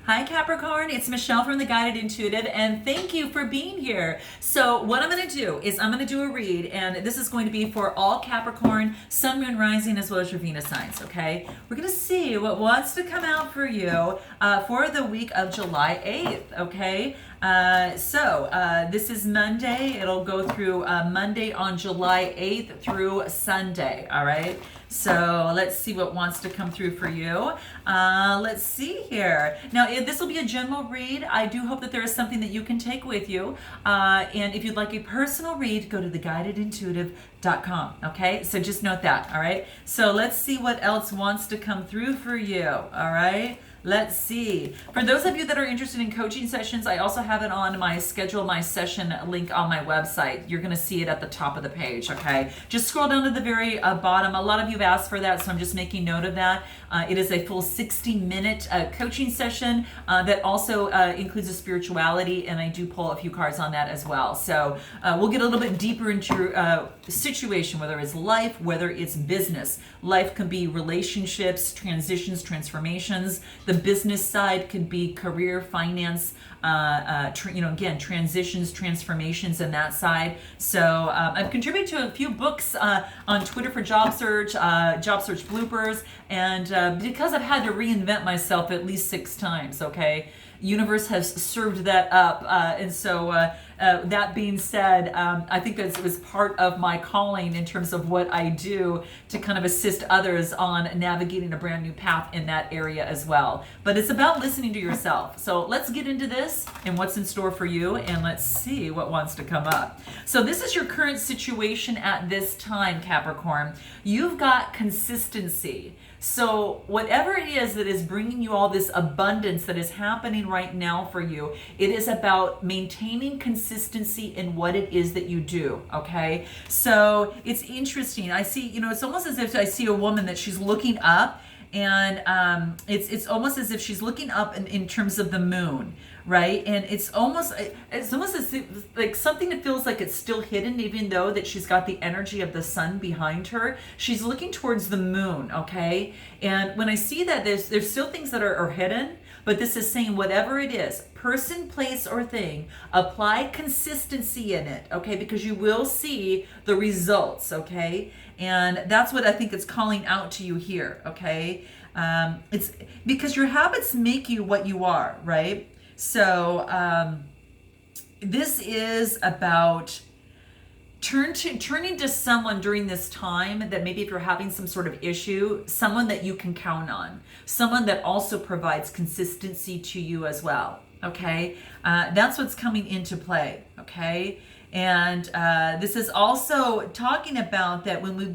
Hi Capricorn, it's Michelle from The Guided Intuitive, and thank you for being here. So what I'm going to do is I'm going to do a read, and this is going to be for all Capricorn, Sun, Moon, Rising, as well as your Venus signs, okay? We're going to see what wants to come out for you for the week of July 8th, okay? This is Monday. It'll go through Monday on July 8th through Sunday, all right? So let's see what wants to come through for you. Let's see here. Now, this will be a general read. I do hope that there is something that you can take with you. And if you'd like a personal read, go to theguidedintuitive.com. Okay, so just note that. All right. So let's see what else wants to come through for you. All right. Let's see. For those of you that are interested in coaching sessions, I also have it on my schedule, my session link on my website. You're going to see it at the top of the page, okay? Just scroll down to the very bottom. A lot of you have asked for that, so I'm just making note of that. It is a full 60-minute coaching session that also includes a spirituality, and I do pull a few cards on that as well. So we'll get a little bit deeper into your situation, whether it's life, whether it's business. Life can be relationships, transitions, transformations. The business side could be career, finance, again, transitions, transformations in that side. So I've contributed to a few books on Twitter for job search bloopers, and because I've had to reinvent myself at least 6 times, okay? Universe has served that up, and so that being said, I think that it was part of my calling in terms of what I do to kind of assist others on navigating a brand new path in that area as well. But it's about listening to yourself. So let's get into this and what's in store for you, and let's see what wants to come up. So this is your current situation at this time, Capricorn. You've got consistency. So whatever it is that is bringing you all this abundance that is happening right now for you, it is about maintaining consistency in what it is that you do, okay? So it's interesting. I see, it's almost as if I see a woman that she's looking up, and it's almost as if she's looking up in terms of the moon, right? And it's almost as if, like, something that feels like it's still hidden, even though that she's got the energy of the sun behind her. She's looking towards the moon, okay? And when I see that, there's still things that are hidden, but this is saying whatever it is, person, place, or thing, apply consistency in it, okay? Because you will see the results, okay? And that's what I think it's calling out to you here, okay? It's because your habits make you what you are, right? So this is about turning to someone during this time that maybe if you're having some sort of issue, someone that you can count on, someone that also provides consistency to you as well, okay? That's what's coming into play, okay? And this is also talking about that when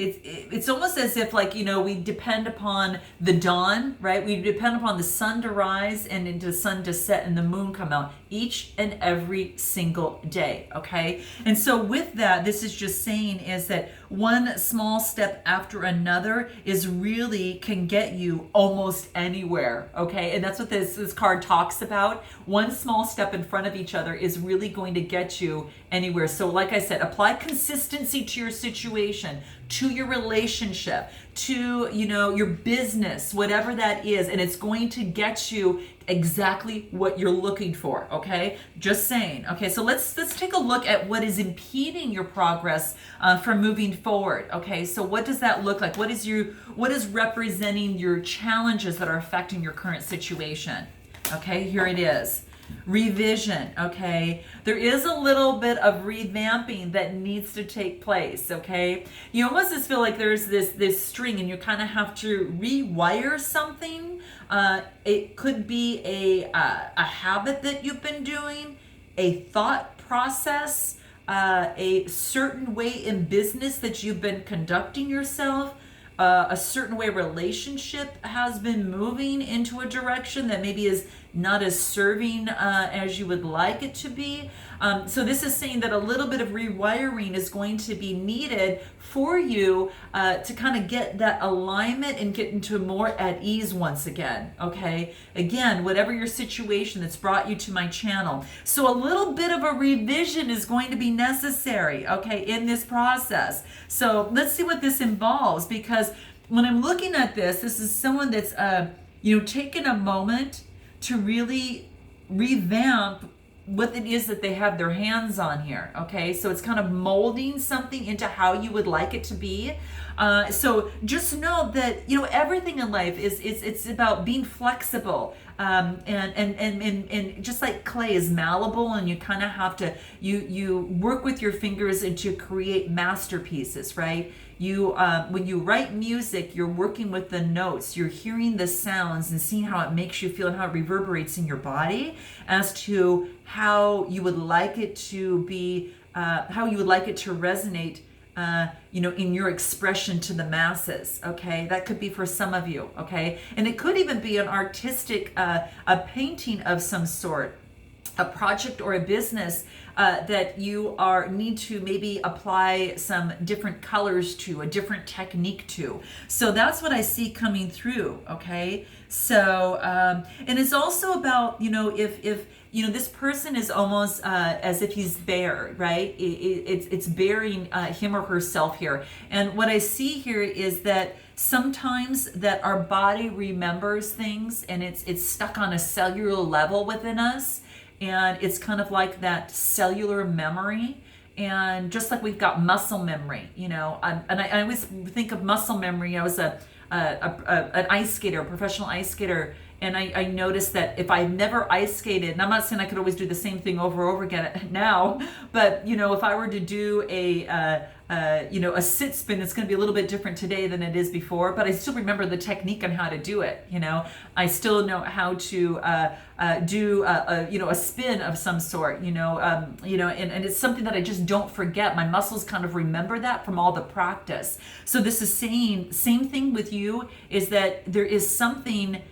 it's almost as if, like, we depend upon the dawn, right? We depend upon the sun to rise and into the sun to set and the moon come out each and every single day, okay? And so with that, this is just saying is that one small step after another can get you almost anywhere, okay? And that's what this card talks about. One small step in front of each other is really going to get you anywhere. So like I said, apply consistency to your situation, to your relationship, to your business, whatever that is, and it's going to get you exactly what you're looking for, okay? Just saying. Okay, so let's take a look at what is impeding your progress from moving forward, okay? So what does that look like? What is representing your challenges that are affecting your current situation? Okay, here it is. Revision, okay? There is a little bit of revamping that needs to take place, okay? You almost just feel like there's this string and you kind of have to rewire something. It could be a habit that you've been doing, a thought process, a certain way in business that you've been conducting yourself, a certain way relationship has been moving into a direction that maybe is not as serving as you would like it to be. So this is saying that a little bit of rewiring is going to be needed for you to kind of get that alignment and get into more at ease once again, okay? Again, whatever your situation that's brought you to my channel. So a little bit of a revision is going to be necessary, okay, in this process. So let's see what this involves, because when I'm looking at this is someone that's, taken a moment to really revamp what it is that they have their hands on here. Okay, so it's kind of molding something into how you would like it to be. So just know that, you know, everything in life is it's about being flexible, and just like clay is malleable, and you kind of have to you work with your fingers and to create masterpieces, right? You when you write music, you're working with the notes, you're hearing the sounds and seeing how it makes you feel and how it reverberates in your body as to how you would like it to be, how you would like it to resonate, you know, in your expression to the masses. Okay, that could be for some of you. Okay, and it could even be an artistic, a painting of some sort, a project or a business that you need to maybe apply some different colors to, a different technique to. So that's what I see coming through. Okay, so and it's also about, you know, if you know, this person is almost as if he's bare, right? It's bearing him or herself here. And what I see here is that sometimes that our body remembers things, and it's stuck on a cellular level within us. And it's kind of like that cellular memory. And just like we've got muscle memory, you know, and I always think of muscle memory. I was an ice skater, a professional ice skater. And I noticed that if I never ice skated, and I'm not saying I could always do the same thing over and over again now, but, you know, if I were to do you know, a sit spin, it's going to be a little bit different today than it is before, but I still remember the technique on how to do it. You know, I still know how to do you know, a spin of some sort, you know, and it's something that I just don't forget. My muscles kind of remember that from all the practice. So this is saying, same thing with you, is that there is something,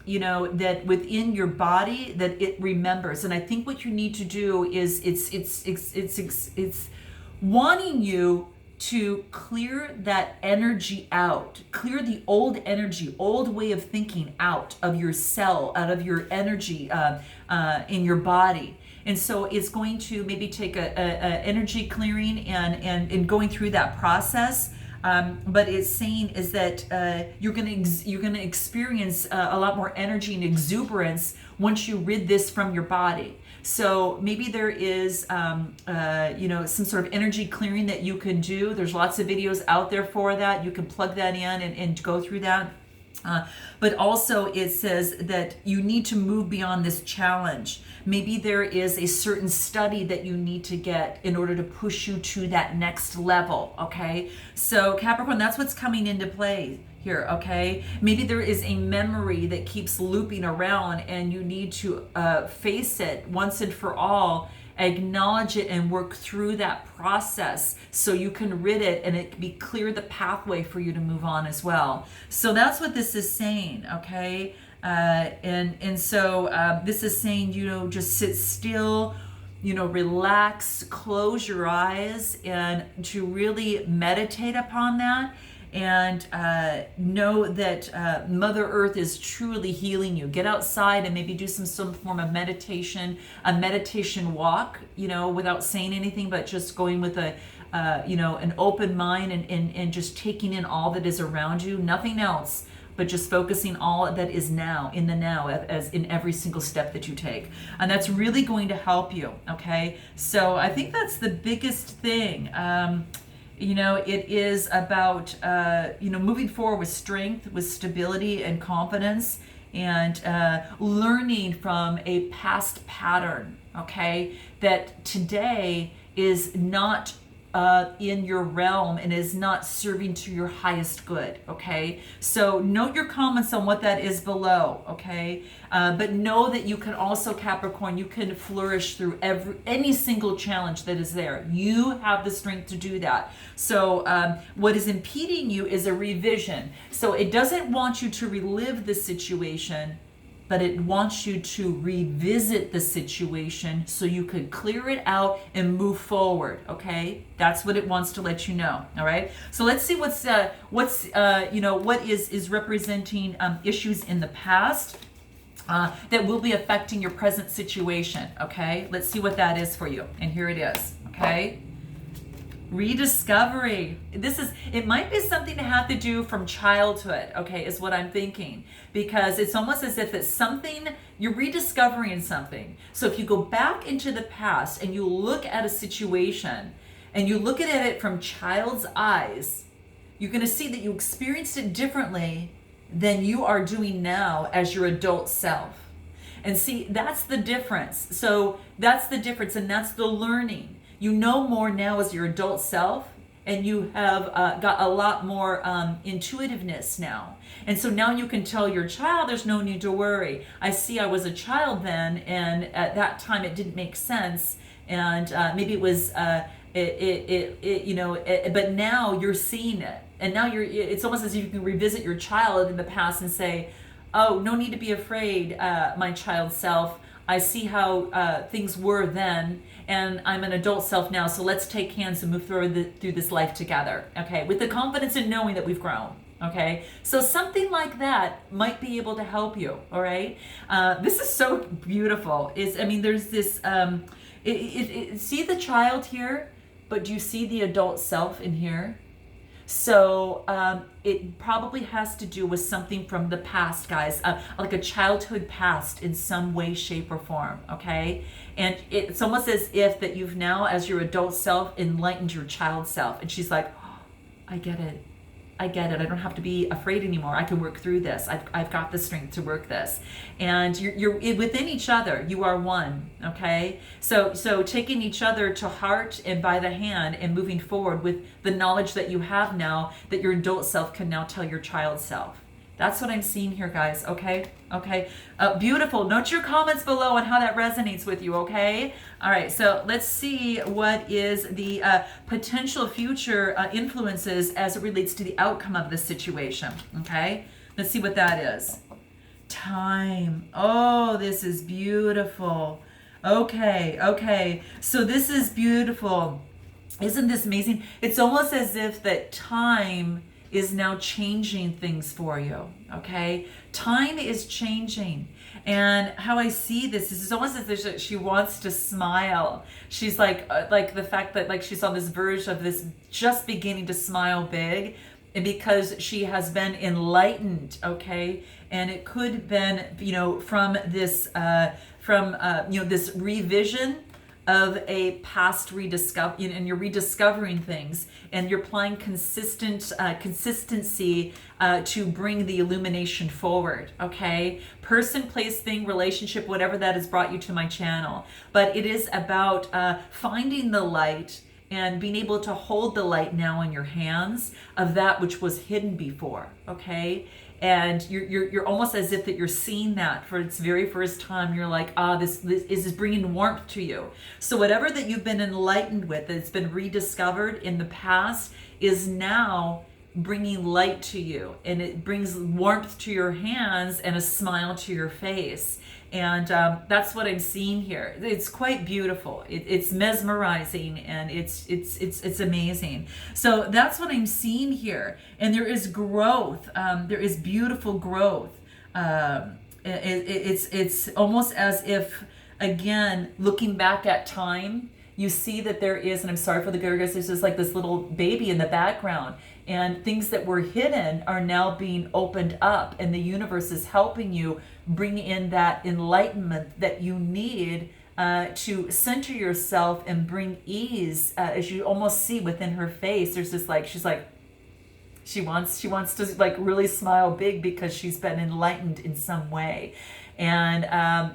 you know, that within your body that it remembers. And I think what you need to do is it's wanting you to clear that energy out, clear the old energy, old way of thinking out of your cell, out of your energy in your body. And so it's going to maybe take a energy clearing and going through that process. But it's saying is that you're gonna experience a lot more energy and exuberance once you rid this from your body. So maybe there is you know, some sort of energy clearing that you can do. There's lots of videos out there for that. You can plug that in and go through that. But also it says that you need to move beyond this challenge. Maybe there is a certain study that you need to get in order to push you to that next level, okay? So Capricorn, that's what's coming into play here, okay? Maybe there is a memory that keeps looping around and you need to face it once and for all, acknowledge it and work through that process so you can rid it and it can be clear the pathway for you to move on as well. So that's what this is saying, okay? And so this is saying, you know, just sit still, you know, relax, close your eyes, and to really meditate upon that. And know that Mother Earth is truly healing you. Get outside and maybe do some form of meditation, a meditation walk, you know, without saying anything, but just going with a, you know, an open mind and just taking in all that is around you, nothing else, but just focusing all that is now, in the now, as in every single step that you take. And that's really going to help you, okay? So I think that's the biggest thing. You know, it is about, you know, moving forward with strength, with stability and confidence, and learning from a past pattern, okay, that today is not in your realm and is not serving to your highest good, okay? So note your comments on what that is below, okay? But know that you can also, Capricorn, you can flourish through any single challenge that is there. You have the strength to do that. So what is impeding you is a revision. So it doesn't want you to relive the situation, but it wants you to revisit the situation so you could clear it out and move forward, okay? That's what it wants to let you know, all right? So let's see what's you know, what is representing issues in the past that will be affecting your present situation, okay? Let's see what that is for you. And here it is, okay? Rediscovery. It might be something to have to do from childhood, okay, is what I'm thinking. Because it's almost as if it's something, you're rediscovering something. So if you go back into the past and you look at a situation and you look at it from child's eyes, you're going to see that you experienced it differently than you are doing now as your adult self. And see, that's the difference. So that's the difference, and that's the learning. You know more now as your adult self, and you have got a lot more intuitiveness now. And so now you can tell your child there's no need to worry. I see I was a child then, and at that time it didn't make sense, and maybe it was, but now you're seeing it. And now it's almost as if you can revisit your child in the past and say, oh, no need to be afraid, my child self. I see how things were then, and I'm an adult self now, so let's take hands and move through this life together, okay? With the confidence in knowing that we've grown, okay? So something like that might be able to help you, all right? This is so beautiful. There's this, see the child here, but do you see the adult self in here? So it probably has to do with something from the past, guys, like a childhood past in some way, shape, or form, okay? And it's almost as if that you've now, as your adult self, enlightened your child self. And she's like, oh, I get it. I get it. I don't have to be afraid anymore. I can work through this. I've got the strength to work this. And you're within each other. You are one. Okay. So taking each other to heart and by the hand and moving forward with the knowledge that you have now, that your adult self can now tell your child self. That's what I'm seeing here, guys. Okay. Okay. Beautiful. Note your comments below on how that resonates with you. Okay. All right. So let's see what is the potential future influences as it relates to the outcome of this situation. Okay. Let's see what that is. Time. Oh, this is beautiful. Okay. Okay. So this is beautiful. Isn't this amazing? It's almost as if that time is now changing things for you, okay? Time is changing. And how I see this is almost as if she wants to smile. She's like the fact that like she's on this verge of this just beginning to smile big, and because she has been enlightened, okay? And it could have been, from this, this revision of a past rediscovery, and you're rediscovering things, and you're applying consistency to bring the illumination forward, okay? Person, place, thing, relationship, whatever that has brought you to my channel. But it is about finding the light and being able to hold the light now in your hands of that which was hidden before, okay? And you're almost as if that you're seeing that for its very first time. You're like, this is bringing warmth to you. So whatever that you've been enlightened with, that's been rediscovered in the past, is now bringing light to you, and it brings warmth to your hands and a smile to your face. And that's what I'm seeing here. It's quite beautiful. It's mesmerizing, and it's amazing. So that's what I'm seeing here. And there is growth. There is beautiful growth. It's almost as if, again, looking back at time, you see that there is, and I'm sorry for the gurgles, there's just like this little baby in the background, and things that were hidden are now being opened up, and the universe is helping you bring in that enlightenment that you need to center yourself and bring ease. As you almost see within her face, there's this like, she wants to like really smile big because she's been enlightened in some way. And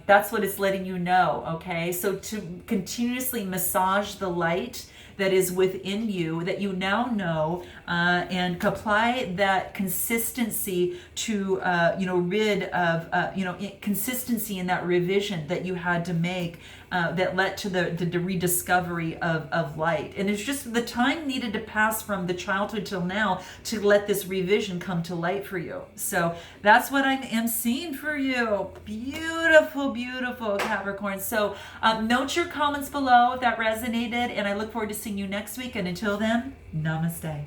that's what it's letting you know, okay? So to continuously massage the light that is within you, that you now know, and apply that consistency to, rid of, consistency in that revision that you had to make that led to the rediscovery of light. And it's just the time needed to pass from the childhood till now to let this revision come to light for you. So that's what I am seeing for you. Beautiful, beautiful, Capricorn. So note your comments below if that resonated, and I look forward to seeing you next week. And until then, namaste.